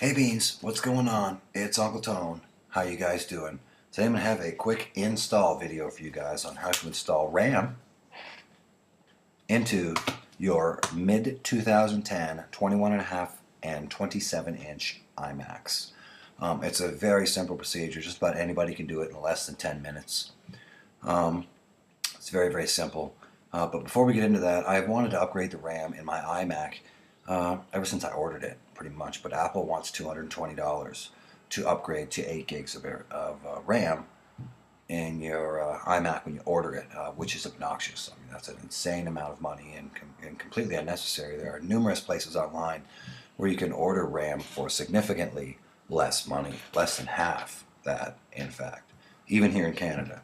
Hey Beans, what's going on? It's Uncle Tone. How you guys doing? Today I'm going to have a quick install video for you guys on how to install RAM into your mid-2010 21.5 and 27-inch iMacs. It's a very simple procedure. Just about anybody can do it in less than 10 minutes. It's very, very simple. But before we get into that, I've wanted to upgrade the RAM in my iMac ever since I ordered it, pretty much. But Apple wants $220 to upgrade to 8 gigs of RAM in your iMac when you order it, which is obnoxious. I mean, that's an insane amount of money and completely unnecessary. There are numerous places online where you can order RAM for significantly less money, less than half that, in fact, even here in Canada.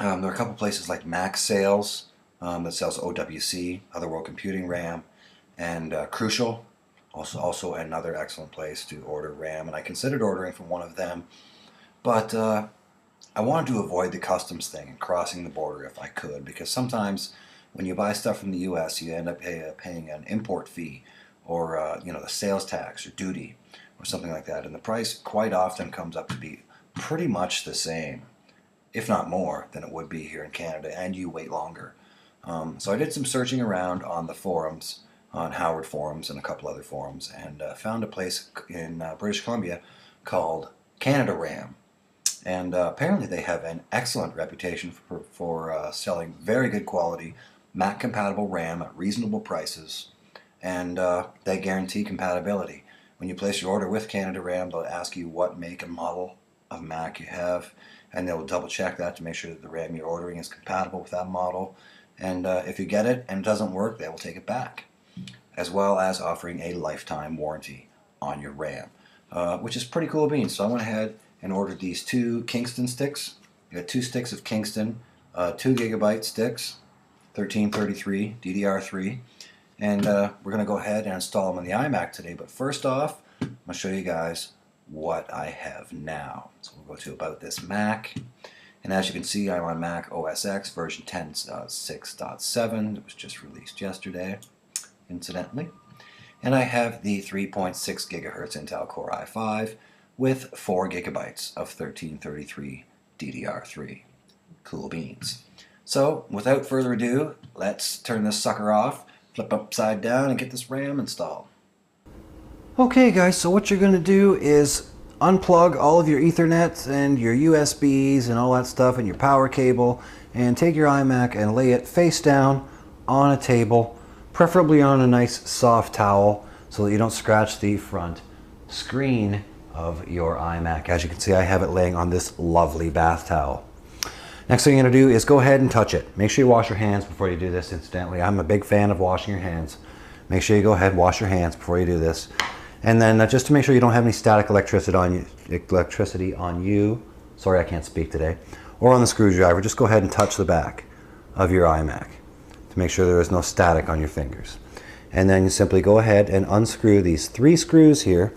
There are a couple places like Mac Sales that sells OWC, Other World Computing RAM, and Crucial, also another excellent place to order RAM. And I considered ordering from one of them, but I wanted to avoid the customs thing and crossing the border if I could, because sometimes when you buy stuff from the U.S., you end up paying an import fee, or the sales tax or duty or something like that, and the price quite often comes up to be pretty much the same, if not more, than it would be here in Canada, and you wait longer. So I did some searching around on the forums, on Howard forums and a couple other forums, and found a place in British Columbia called Canada RAM. And apparently they have an excellent reputation for selling very good quality Mac compatible RAM at reasonable prices, and they guarantee compatibility. When you place your order with Canada RAM, they'll ask you what make and model of Mac you have, and they'll double check that to make sure that the RAM you're ordering is compatible with that model. And if you get it and it doesn't work, they will take it back, as well as offering a lifetime warranty on your RAM, which is pretty cool beans. So I went ahead and ordered these two Kingston sticks. I got 2 sticks of Kingston, 2 gigabyte sticks, 1333 DDR3, and we're going to go ahead and install them on the iMac today. But first off, I'm going to show you guys what I have now. So we'll go to About This Mac, and as you can see, I'm on Mac OS X version 10.6.7. It was just released yesterday, incidentally. And I have the 3.6 gigahertz Intel Core i5 with 4 gigabytes of 1333 DDR3. Cool beans. So without further ado, let's turn this sucker off, flip upside down, and get this RAM installed. Okay guys, so what you're going to do is unplug all of your Ethernet and your USBs and all that stuff and your power cable, and take your iMac and lay it face down on a table, preferably on a nice soft towel so that you don't scratch the front screen of your iMac. As you can see, I have it laying on this lovely bath towel. Next thing you're going to do is go ahead and touch it. Make sure you wash your hands before you do this, incidentally. I'm a big fan of washing your hands. Make sure you go ahead and wash your hands before you do this. And then just to make sure you don't have any static electricity on you, sorry I can't speak today, or on the screwdriver, just go ahead and touch the back of your iMac to make sure there is no static on your fingers. And then you simply go ahead and unscrew these 3 screws here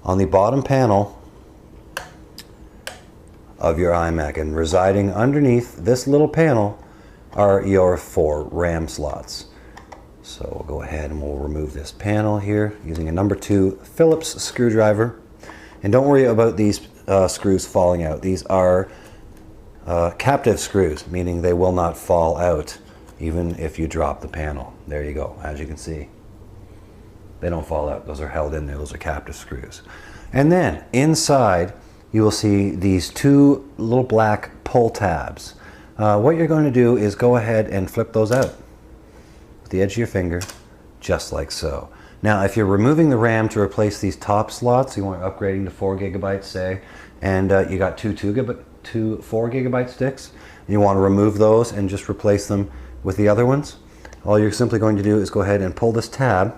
on the bottom panel of your iMac, and residing underneath this little panel are your 4 RAM slots. So we'll go ahead and we'll remove this panel here using a number 2 Phillips screwdriver. And don't worry about these screws falling out. These are captive screws, meaning they will not fall out even if you drop the panel. There you go. As you can see, they don't fall out. Those are held in there. Those are captive screws. And then inside you will see these 2 little black pull tabs. What you're going to do is go ahead and flip those out with the edge of your finger, just like so. Now, if you're removing the RAM to replace these top slots, you want upgrading to 4 gigabytes, say, and you got two 4 gigabyte sticks, and you want to remove those and just replace them with the other ones, all you're simply going to do is go ahead and pull this tab,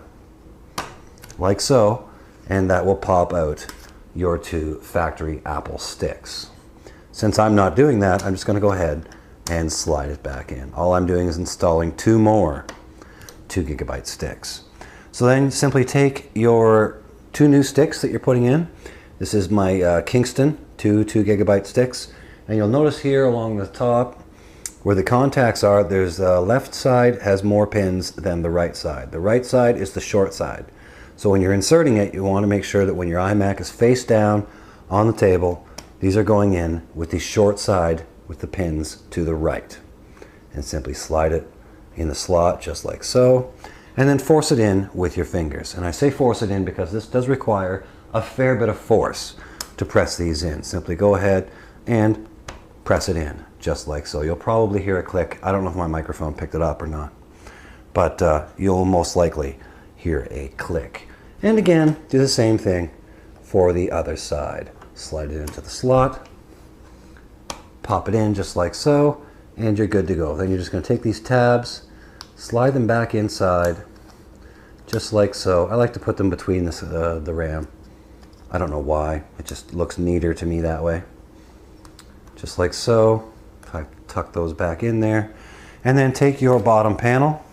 like so, and that will pop out your 2 factory Apple sticks. Since I'm not doing that, I'm just going to go ahead and slide it back in. All I'm doing is installing 2 more 2 gigabyte sticks. So then simply take your 2 new sticks that you're putting in. This is my Kingston 2 gigabyte sticks, and you'll notice here along the top where the contacts are, there's the left side has more pins than the right side. The right side is the short side. So when you're inserting it, you want to make sure that when your iMac is face down on the table, these are going in with the short side with the pins to the right. And simply slide it in the slot just like so. And then force it in with your fingers. And I say force it in because this does require a fair bit of force to press these in. Simply go ahead and press it in just like so. You'll probably hear a click. I don't know if my microphone picked it up or not, but you'll most likely hear a click. And again, do the same thing for the other side. Slide it into the slot, pop it in just like so, and you're good to go. Then you're just going to take these tabs, slide them back inside just like so. I like to put them between the RAM. I don't know why. It just looks neater to me that way. Just like so. I tuck those back in there. And then take your bottom panel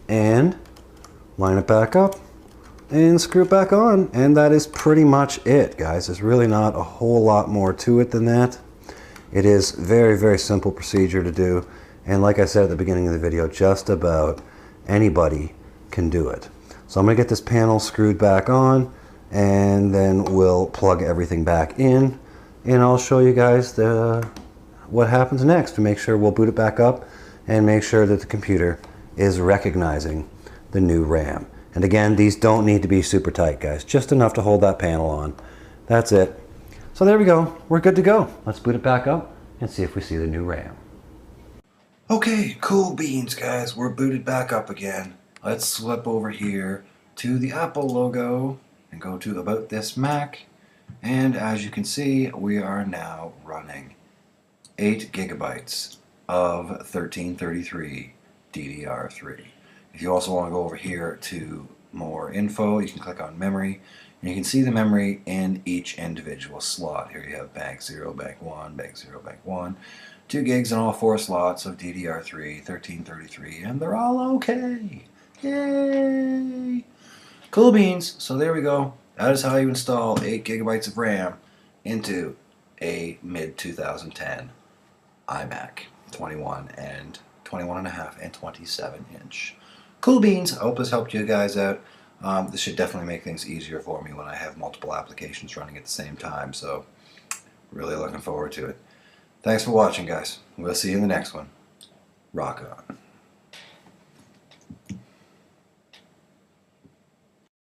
and line it back up and screw it back on. And that is pretty much it, guys. There's really not a whole lot more to it than that. It is very, very simple procedure to do. And like I said at the beginning of the video, just about anybody can do it. So I'm going to get this panel screwed back on, and then we'll plug everything back in, and I'll show you guys what happens next to make sure we'll boot it back up and make sure that the computer is recognizing the new RAM. And again, these don't need to be super tight, guys, just enough to hold that panel on. That's it. So there we go. We're good to go. Let's boot it back up and see if we see the new RAM. Okay, cool beans, guys. We're booted back up again. Let's slip over here to the Apple logo and go to About This Mac. And as you can see, we are now running 8 gigabytes of 1333 DDR3. If you also want to go over here to more info, you can click on memory, and you can see the memory in each individual slot. Here you have bank 0, bank 1, bank 0, bank 1. 2 gigs in all 4 slots of DDR3, 1333, and they're all okay. Yay! Cool beans. So there we go. That is how you install 8 gigabytes of RAM into a mid-2010 iMac 21 and 21.5 and 27 inch. Cool beans. I hope this helped you guys out. This should definitely make things easier for me when I have multiple applications running at the same time. So really looking forward to it. Thanks for watching, guys. We'll see you in the next one. Rock on.